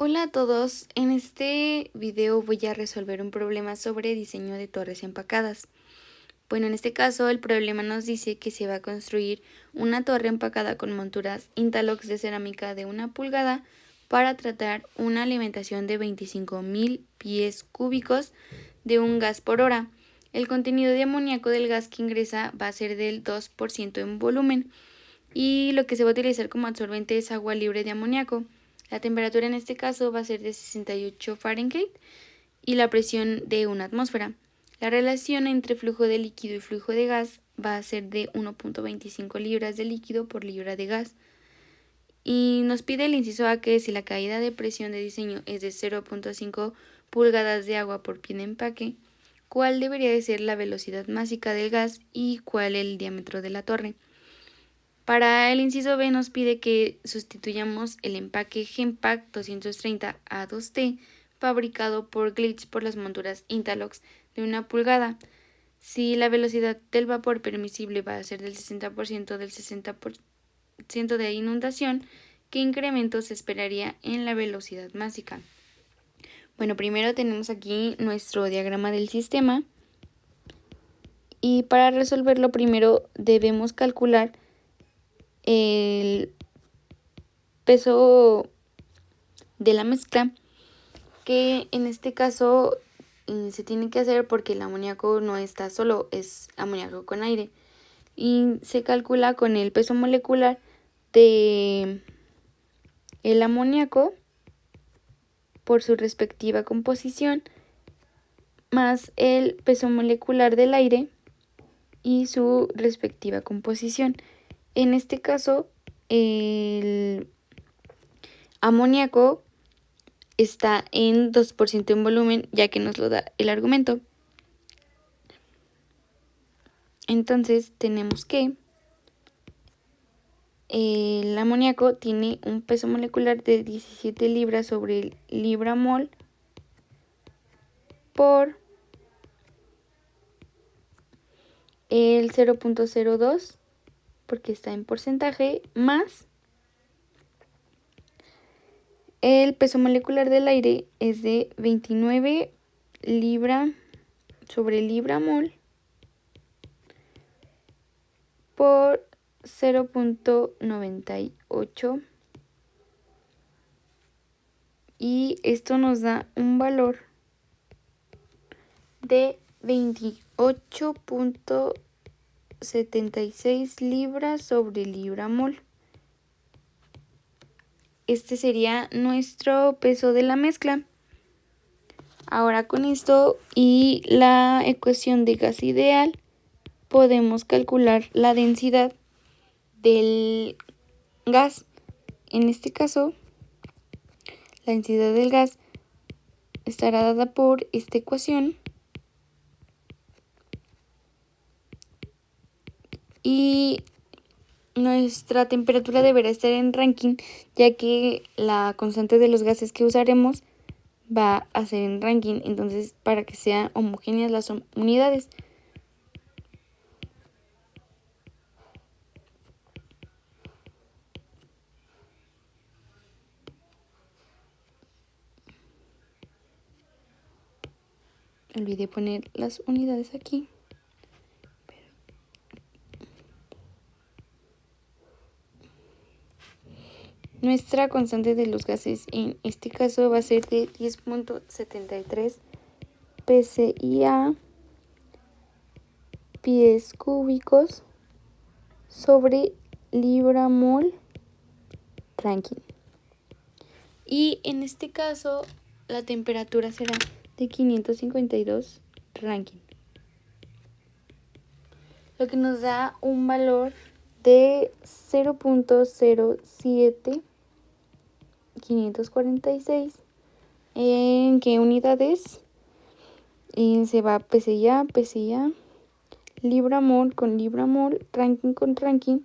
Hola a todos, en este video voy a resolver un problema sobre diseño de torres empacadas. Bueno, en este caso el problema nos dice que se va a construir una torre empacada con monturas interlocks de cerámica de 1 pulgada para tratar una alimentación de 25.000 pies cúbicos de un gas por hora. El contenido de amoníaco del gas que ingresa va a ser del 2% en volumen y lo que se va a utilizar como absorbente es agua libre de amoníaco. La temperatura en este caso va a ser de 68 Fahrenheit y la presión de una atmósfera. La relación entre flujo de líquido y flujo de gas va a ser de 1.25 libras de líquido por libra de gas. Y nos pide el inciso A que si la caída de presión de diseño es de 0.5 pulgadas de agua por pie de empaque, cuál debería de ser la velocidad máxima del gas y cuál el diámetro de la torre. Para el inciso B nos pide que sustituyamos el empaque Genpack 230 A2T fabricado por Glitch por las monturas Interlocks de 1 pulgada. Si la velocidad del vapor permisible va a ser del 60% del 60% de inundación, ¿qué incremento se esperaría en la velocidad máxima? Bueno, primero tenemos aquí nuestro diagrama del sistema y para resolverlo primero debemos calcular el peso de la mezcla, que en este caso se tiene que hacer porque el amoníaco no está solo, es amoníaco con aire y se calcula con el peso molecular de el amoníaco por su respectiva composición más el peso molecular del aire y su respectiva composición. En este caso, el amoníaco está en 2% en volumen, ya que nos lo da el argumento. Entonces tenemos que el amoníaco tiene un peso molecular de 17 libras sobre libra mol por el 0.02, porque está en porcentaje, más el peso molecular del aire es de 29 libra sobre libra mol por 0.98 y esto nos da un valor de 28.76 libras sobre libra mol. Este sería nuestro peso de la mezcla. Ahora con esto y la ecuación de gas ideal podemos calcular la densidad del gas. En este caso, la densidad del gas estará dada por esta ecuación y nuestra temperatura deberá estar en Rankine, ya que la constante de los gases que usaremos va a ser en Rankine, entonces para que sean homogéneas las unidades. Olvidé poner las unidades aquí. Nuestra constante de los gases en este caso va a ser de 10.73 psi pies cúbicos sobre libra mol Rankine. Y en este caso la temperatura será de 552 Rankine, lo que nos da un valor de 0.07546. ¿En qué unidades? Se va PSI, libra mol con libra mol, Rankine con Rankine.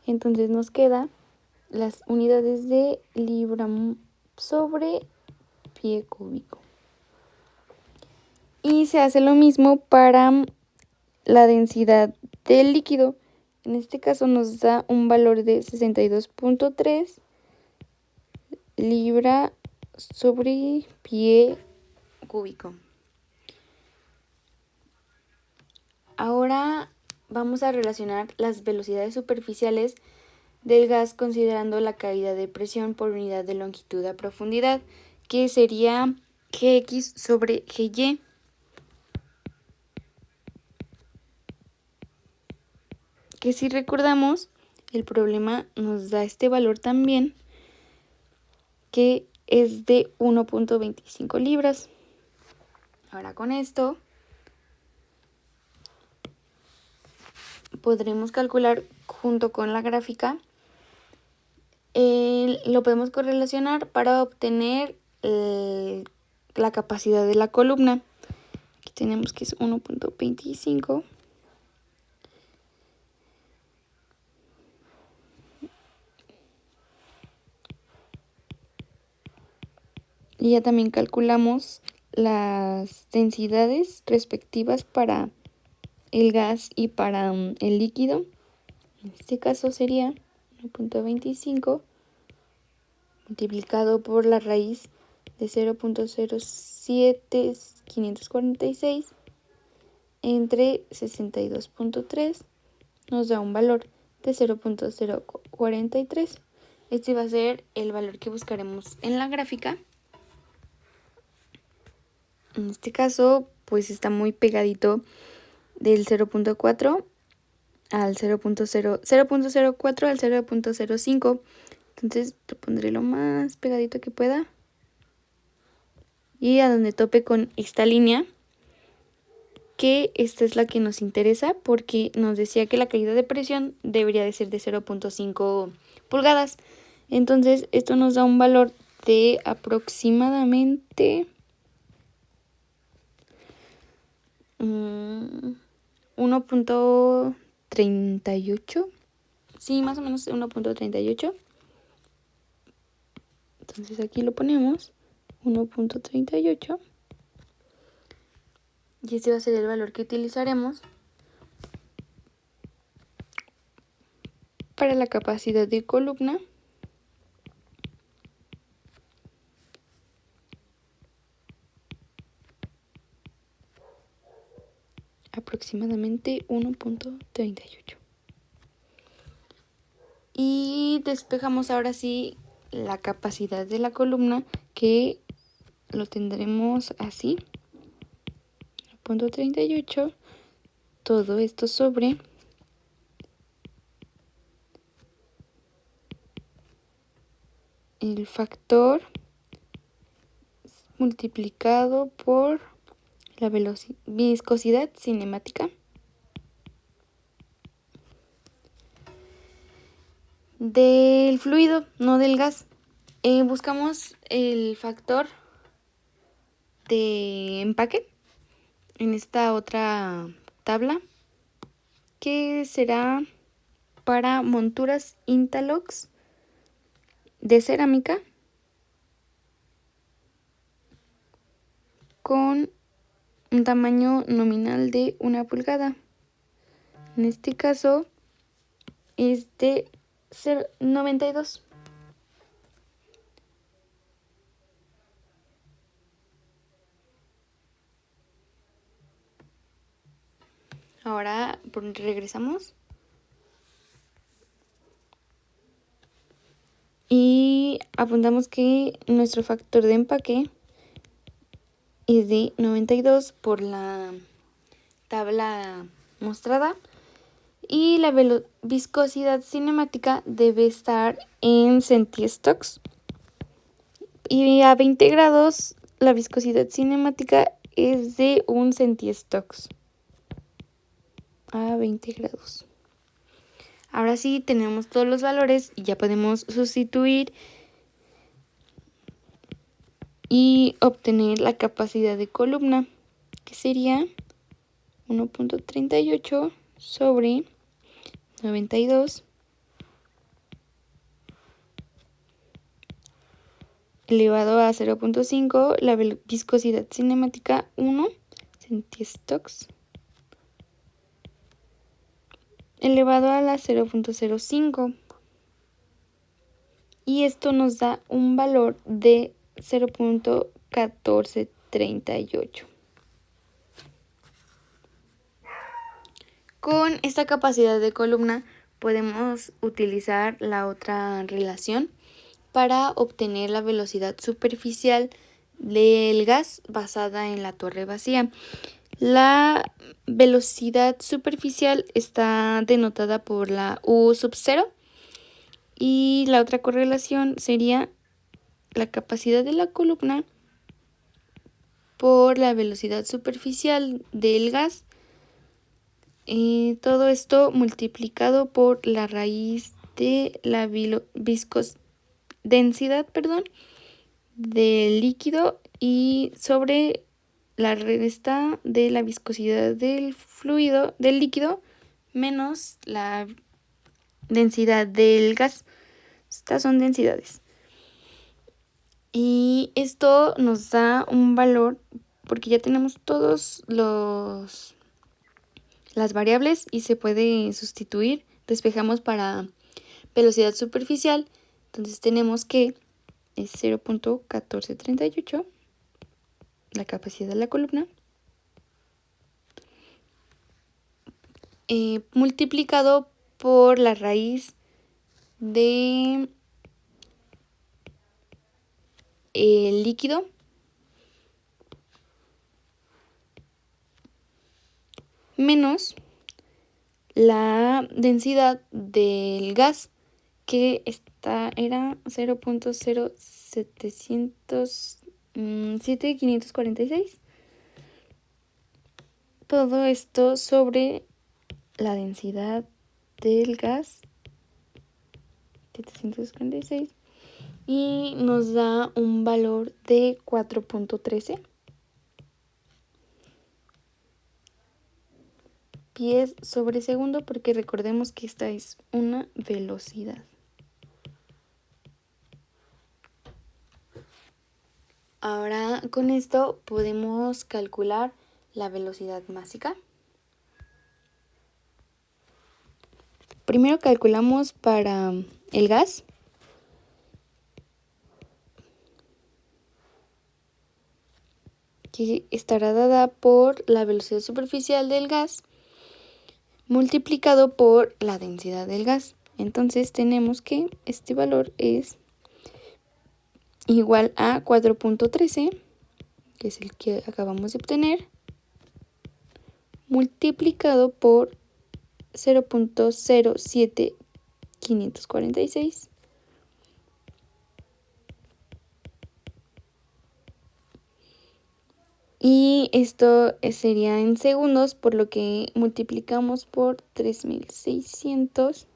Entonces nos queda las unidades de libra sobre pie cúbico. Y se hace lo mismo para la densidad del líquido. En este caso nos da un valor de 62.3 libra sobre pie cúbico. Ahora vamos a relacionar las velocidades superficiales del gas considerando la caída de presión por unidad de longitud a profundidad, que sería Gx sobre Gy. Que si recordamos, el problema nos da este valor también, que es de 1.25 libras. Ahora con esto podremos calcular junto con la gráfica, lo podemos correlacionar para obtener la capacidad de la columna. Aquí tenemos que es 1.25. Y ya también calculamos las densidades respectivas para el gas y para el líquido. En este caso sería 1.25 multiplicado por la raíz de 0.07546 entre 62.3 nos da un valor de 0.043. Este va a ser el valor que buscaremos en la gráfica. En este caso, pues está muy pegadito del 0.4 al 0.04 al 0.05. Entonces lo pondré lo más pegadito que pueda. Y a donde tope con esta línea, que esta es la que nos interesa porque nos decía que la caída de presión debería de ser de 0.5 pulgadas. Entonces esto nos da un valor de aproximadamente 1.38. Sí, más o menos 1.38. Entonces aquí lo ponemos 1.38. Y este va a ser el valor que utilizaremos para la capacidad de columna. Aproximadamente 1.38. Y despejamos ahora sí la capacidad de la columna, que lo tendremos así. 1.38. Todo esto sobre el factor multiplicado por la viscosidad cinemática del fluido, no del gas. Buscamos el factor de empaque en esta otra tabla, que será para monturas Interlocks de cerámica con un tamaño nominal de 1 pulgada. En este caso es de 92. Ahora regresamos. Y apuntamos que nuestro factor de empaque es de 92 por la tabla mostrada. Y la viscosidad cinemática debe estar en centistocks. Y a 20 grados la viscosidad cinemática es de 1 centistocks. A 20 grados. Ahora sí tenemos todos los valores y ya podemos sustituir y obtener la capacidad de columna, que sería 1.38 sobre 92 elevado a 0.5, la viscosidad cinemática 1 centistocks elevado a la 0.05. Y esto nos da un valor de 0.1438. Con esta capacidad de columna podemos utilizar la otra relación para obtener la velocidad superficial del gas basada en la torre vacía. La velocidad superficial está denotada por la U sub 0 y la otra correlación sería la capacidad de la columna por la velocidad superficial del gas. Todo esto multiplicado por la raíz de la densidad del líquido y sobre la resta de la viscosidad del líquido menos la densidad del gas. Estas son densidades. Y esto nos da un valor porque ya tenemos todos las variables y se puede sustituir. Despejamos para velocidad superficial. Entonces tenemos que es 0.1438 la capacidad de la columna multiplicado por la raíz de el líquido menos la densidad del gas, que era 0.07546. Todo esto sobre la densidad del gas 746 y nos da un valor de 4.13 pies sobre segundo, porque recordemos que esta es una velocidad. Ahora con esto podemos calcular la velocidad másica. Primero calculamos para el gas. Que estará dada por la velocidad superficial del gas multiplicado por la densidad del gas. Entonces tenemos que este valor es igual a 4.13, que es el que acabamos de obtener, multiplicado por 0.07546. Y esto sería en segundos, por lo que multiplicamos por 3600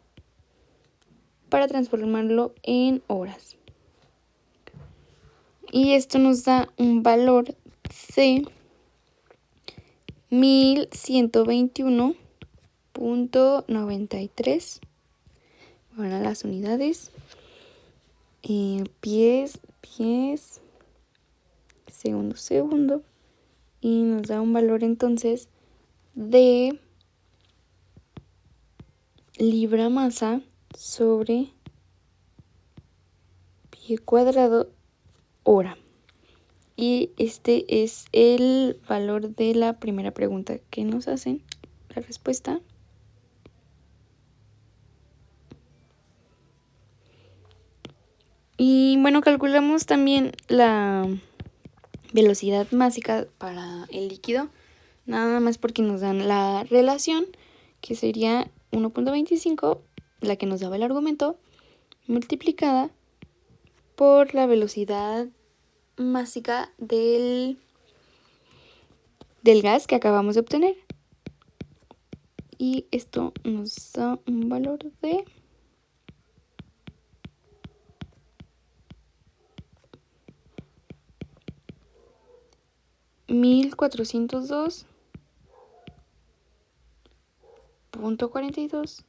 para transformarlo en horas. Y esto nos da un valor de 1121.93. Ahora las unidades. Pies, segundo. Y nos da un valor entonces de libra masa sobre pie cuadrado hora. Y este es el valor de la primera pregunta que nos hacen, la respuesta. Y bueno, calculamos también la velocidad másica para el líquido, nada más porque nos dan la relación, que sería 1.25, la que nos daba el argumento, multiplicada por la velocidad másica del gas que acabamos de obtener. Y esto nos da un valor de 1402.42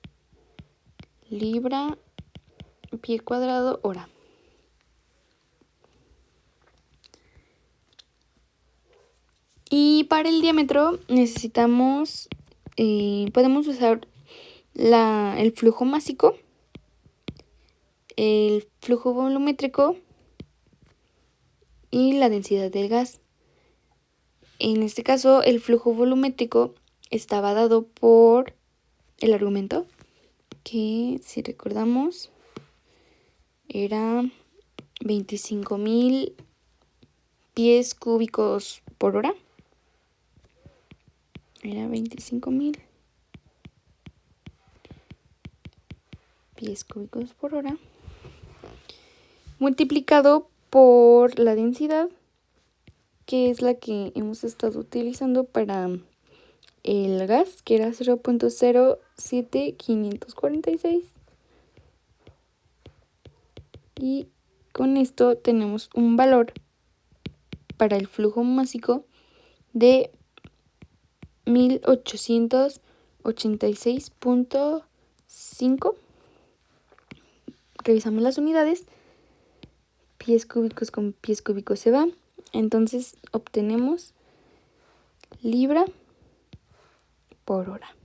libra pie cuadrado hora. Y para el diámetro necesitamos, podemos usar el flujo másico, el flujo volumétrico y la densidad del gas. En este caso, el flujo volumétrico estaba dado por el argumento, que si recordamos era 25.000 pies cúbicos por hora. Era 25.000 pies cúbicos por hora multiplicado por la densidad, que es la que hemos estado utilizando para el gas, que era 0.07546. Y con esto tenemos un valor para el flujo másico de 1886.5. Revisamos las unidades. Pies cúbicos con pies cúbicos se va. Entonces obtenemos libra por hora,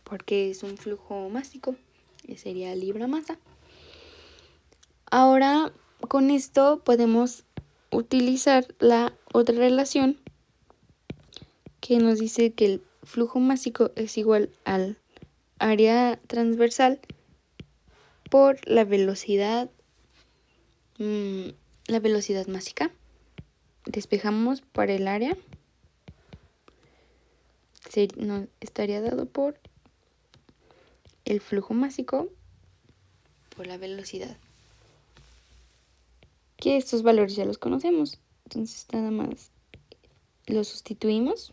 porque es un flujo másico, que sería libra masa. Ahora con esto podemos utilizar la otra relación que nos dice que el flujo másico es igual al área transversal por la velocidad másica. Despejamos para el área, nos estaría dado por el flujo másico por la velocidad, que estos valores ya los conocemos, entonces nada más los sustituimos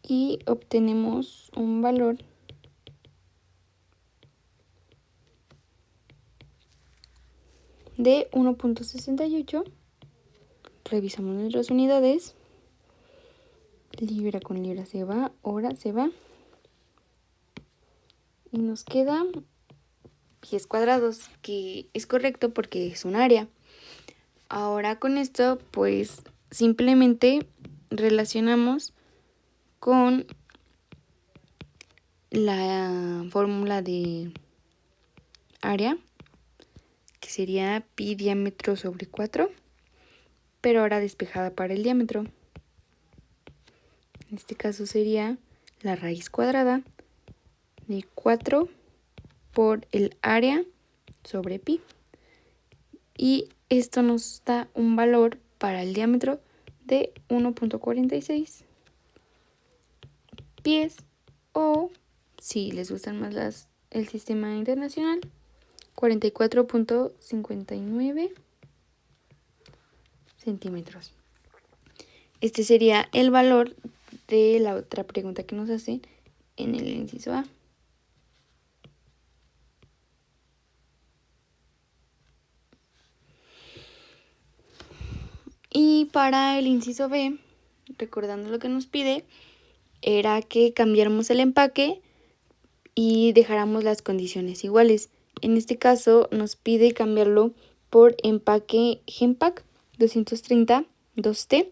y obtenemos un valor de 1.68. Revisamos nuestras unidades. Libra con libra se va, hora se va. Y nos queda pies cuadrados, que es correcto porque es un área. Ahora con esto, pues simplemente relacionamos con la fórmula de área, que sería pi diámetro sobre 4, pero ahora despejada para el diámetro. En este caso sería la raíz cuadrada de 4 por el área sobre pi. Y esto nos da un valor para el diámetro de 1.46 pies, o si les gustan más el sistema internacional, 44.59 centímetros. Este sería el valor de la otra pregunta que nos hacen en el inciso A. Y para el inciso B, recordando lo que nos pide, era que cambiáramos el empaque y dejáramos las condiciones iguales. En este caso nos pide cambiarlo por empaque Genpack 230 2T.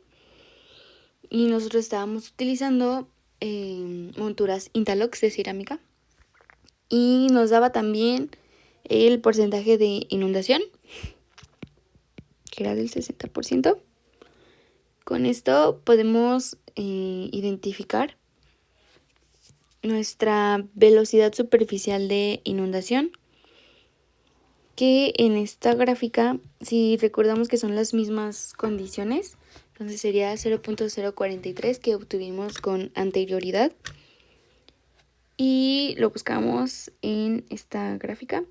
Y nosotros estábamos utilizando monturas Interlocks de cerámica. Y nos daba también el porcentaje de inundación, que era del 60%. Con esto podemos identificar nuestra velocidad superficial de inundación, que en esta gráfica, si recordamos que son las mismas condiciones, entonces sería 0.043 que obtuvimos con anterioridad. Y lo buscamos en esta gráfica,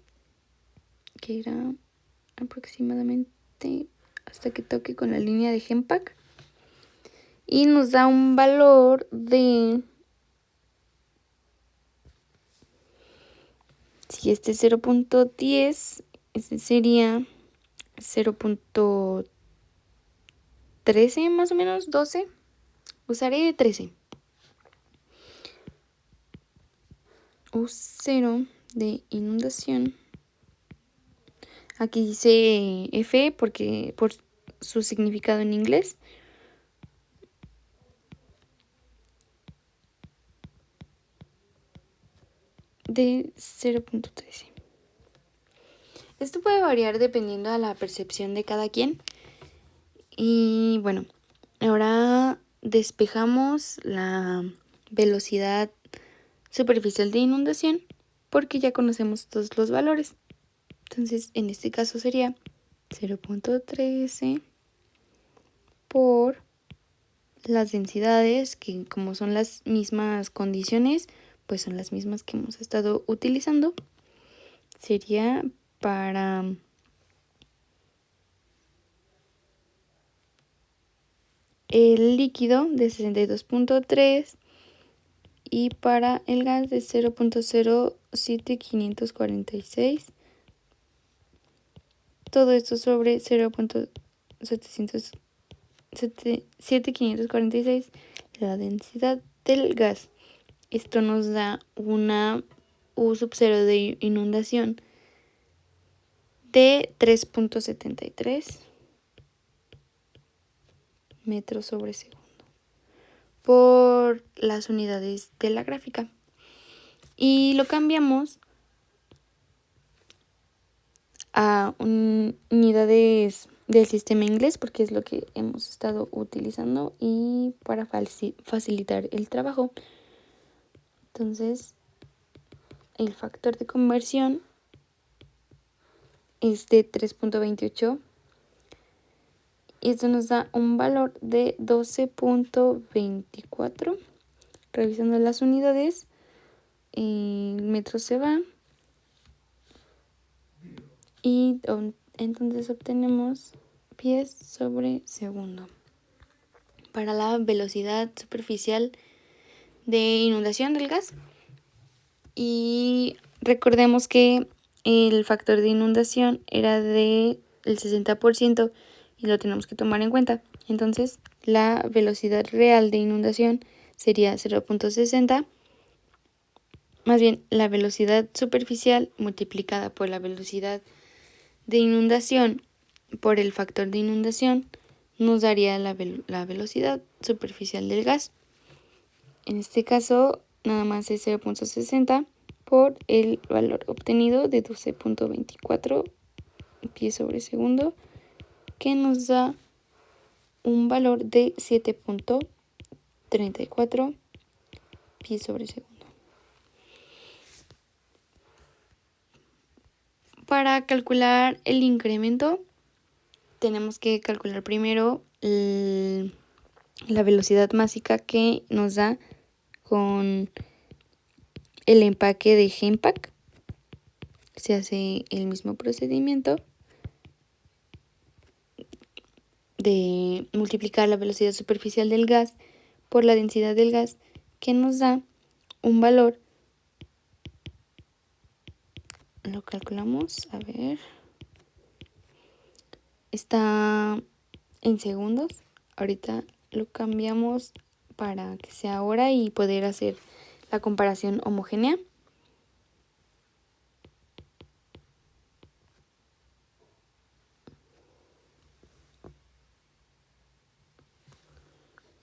que era aproximadamente hasta que toque con la línea de Genpack. Y nos da un valor de, si este es 0.10, este sería 0.13 más o menos, 12. Usaré 13. U0 de inundación. Aquí dice F porque por su significado en inglés. de 0.13. Esto puede variar dependiendo de la percepción de cada quien. Y bueno, ahora despejamos la velocidad superficial de inundación porque ya conocemos todos los valores. Entonces, en este caso sería 0.13 por las densidades, que como son las mismas condiciones, pues son las mismas que hemos estado utilizando. Sería para el líquido de 62.3 y para el gas de 0.07546. Todo esto sobre 0.7546, la densidad del gas. Esto nos da una U sub 0 de inundación de 3.73 metros sobre segundo por las unidades de la gráfica. Y lo cambiamos a unidades del sistema inglés porque es lo que hemos estado utilizando y para facilitar el trabajo. Entonces, el factor de conversión es de 3.28 y esto nos da un valor de 12.24. Revisando las unidades, el metro se va y entonces obtenemos pies sobre segundo para la velocidad superficial de inundación del gas. Y recordemos que el factor de inundación era del 60% y lo tenemos que tomar en cuenta. Entonces, la velocidad real de inundación sería 0.60, más bien la velocidad superficial multiplicada por la velocidad de inundación por el factor de inundación nos daría la velocidad superficial del gas. En este caso, nada más es 0.60 por el valor obtenido de 12.24 pies sobre segundo, que nos da un valor de 7.34 pies sobre segundo. Para calcular el incremento, tenemos que calcular primero la velocidad másica que nos da con el empaque de Genpack. Se hace el mismo procedimiento de multiplicar la velocidad superficial del gas por la densidad del gas, que nos da un valor. Lo calculamos, a ver, está en segundos. Ahorita lo cambiamos para que sea hora y poder hacer la comparación homogénea.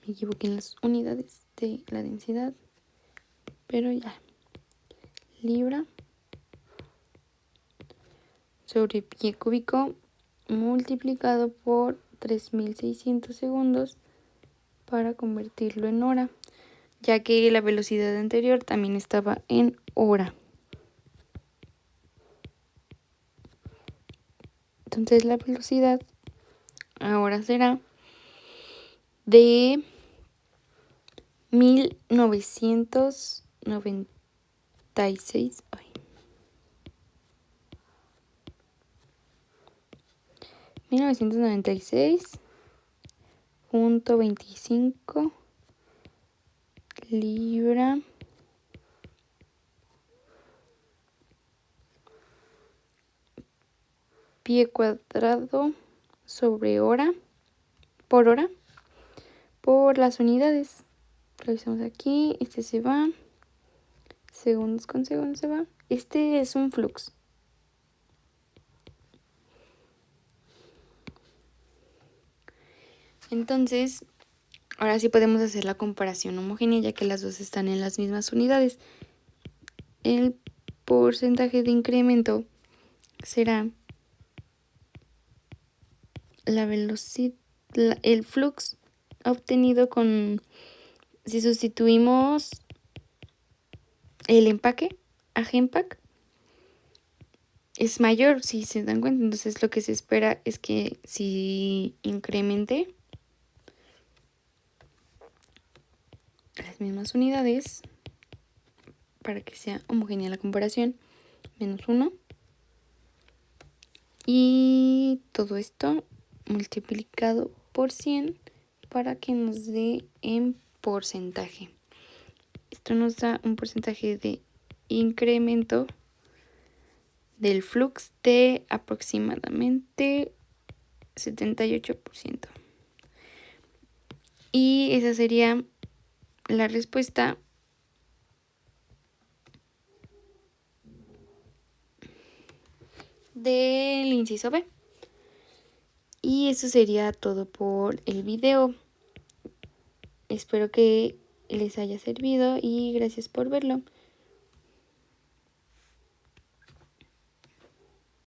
Me equivoqué en las unidades de la densidad, pero ya. Libra sobre pie cúbico multiplicado por 3600 segundos para convertirlo en hora, ya que la velocidad anterior también estaba en hora. Entonces la velocidad ahora será de 1996. 1996.25 libra pie cuadrado sobre hora por las unidades. Revisamos aquí, este se va, segundos con segundos se va. Este es un flux. Entonces, ahora sí podemos hacer la comparación homogénea ya que las dos están en las mismas unidades. El porcentaje de incremento será la velocidad, el flux obtenido si sustituimos el empaque a Genpack, es mayor, si se dan cuenta. Entonces lo que se espera es que si incremente las mismas unidades para que sea homogénea la comparación, -1, y todo esto multiplicado por 100 para que nos dé en porcentaje. Esto nos da un porcentaje de incremento del flux de aproximadamente 78%. Y esa sería la respuesta del inciso B. Y eso sería todo por el video. Espero que les haya servido y gracias por verlo.